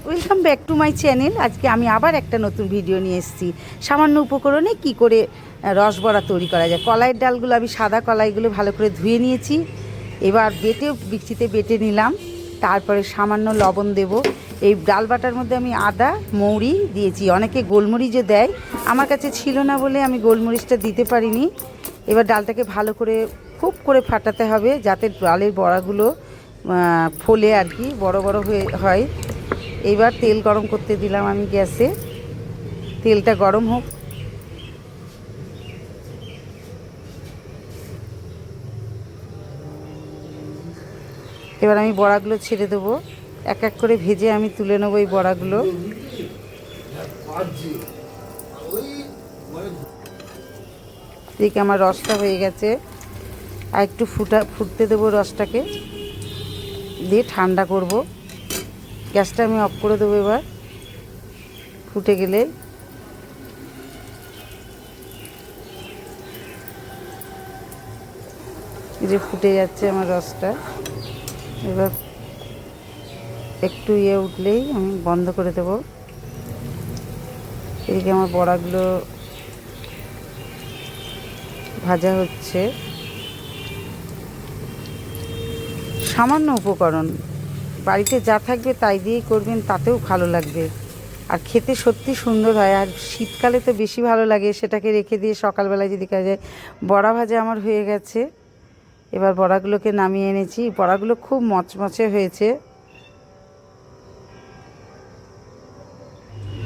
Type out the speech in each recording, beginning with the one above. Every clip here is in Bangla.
Welcome back to my channel. আজকে আমি আবার একটা নতুন ভিডিও নিয়ে এসেছি। সামান্য উপকরণে কি করে রসবড়া তৈরি করা যায়। কলাইয়ের ডালগুলো আমি সাদা কলাইগুলো ভালো করে ধুয়ে নিয়েছি। এবার মিক্সিতে বেটে নিলাম। তারপরে সামান্য লবণ দেব। এই ডাল বাটার মধ্যে আমি আদা মৌরি দিয়েছি। অনেকে গোলমরিচও দেয়, আমার কাছে ছিল না বলে আমি গোলমরিচটা দিতে পারিনি। এবার ডালটাকে ভালো করে খুব করে ফাটাতে হবে, যাতে ডালের বড়াগুলো ফোলে আর কি, বড় বড় হয়। এইবার তেল গরম করতে দিলাম আমি গ্যাসে। তেলটা গরম হোক। এবার আমি বড়াগুলো ছেড়ে দেবো, এক এক করে ভেজে আমি তুলে নেবো এই বড়াগুলো। এদিকে আমার রসটা হয়ে গেছে, আর একটু ফুটতে দেবো রসটাকে, দিয়ে ঠান্ডা করব। গ্যাসটা আমি অফ করে দেবো। এবার ফুটে গেলে এই যে ফুটে যাচ্ছে আমার রসটা। এবার একটু উঠলেই আমি বন্ধ করে দেব। এদিকে আমার বড়াগুলো ভাজা হচ্ছে। সামান্য উপকরণ, বাড়িতে যা থাকবে তাই দিয়েই করবেন, তাতেও ভালো লাগবে আর খেতে সত্যি সুন্দর হয়। আর শীতকালে তো বেশি ভালো লাগে। সেটাকে রেখে দিয়ে সকালবেলায় যদি কাজে বড়া ভাজা আমার হয়ে গেছে। এবার বড়াগুলোকে নামিয়ে এনেছি। বড়াগুলো খুব মচমচে হয়েছে।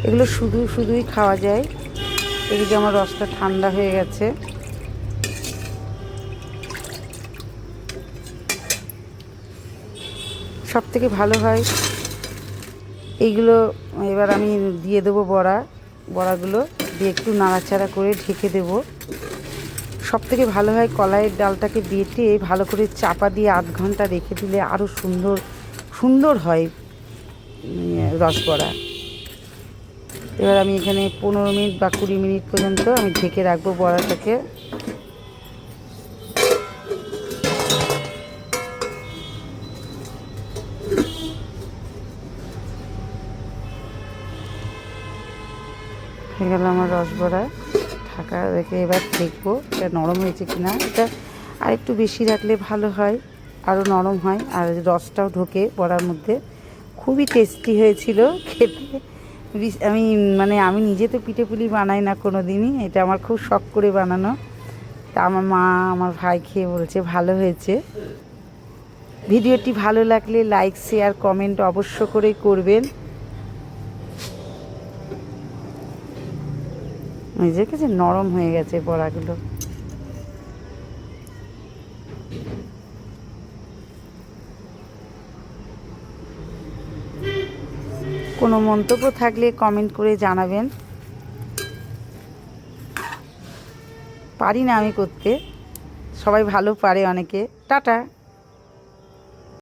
এগুলো শুধুই খাওয়া যায়। এদিকে আমার রসটা ঠান্ডা হয়ে গেছে। সব থেকে ভালো হয় এইগুলো। এবার আমি দিয়ে দেবো বড়াগুলো দিয়ে একটু নাড়াচাড়া করে ঢেকে দেব। সব থেকে ভালো হয় কলাইয়ের ডালটাকে বেটে ভালো করে চাপা দিয়ে আধ ঘন্টা রেখে দিলে আরও সুন্দর হয় রসবড়া। এবার আমি এখানে 15 মিনিট বা 20 মিনিট পর্যন্ত আমি ঢেকে রাখবো বড়াটাকে। হয়ে গেল আমার রসবড়া। ঢাকা রেখে এবার দেখবো এটা নরম হয়েছে কিনা। এটা আর একটু বেশি রাখলে ভালো হয়, আরও নরম হয় আর রসটাও ঢোকে বড়ার মধ্যে। খুবই টেস্টি হয়েছিল খেতে। আমি নিজে তো পিঠেপুলি বানাই না কোনো দিনই, এটা আমার খুব শখ করে বানানো। তা আমার মা আমার ভাই খেয়ে বলছে ভালো হয়েছে। ভিডিওটি ভালো লাগলে লাইক শেয়ার কমেন্ট অবশ্য করেই করবেন। দেখেছি নরম হয়ে গেছে বড়াগুলো। কোনো মন্তব্য থাকলে কমেন্ট করে জানাবেন। পারি না আমি করতে, সবাই ভালো পারে অনেকে। টাটা।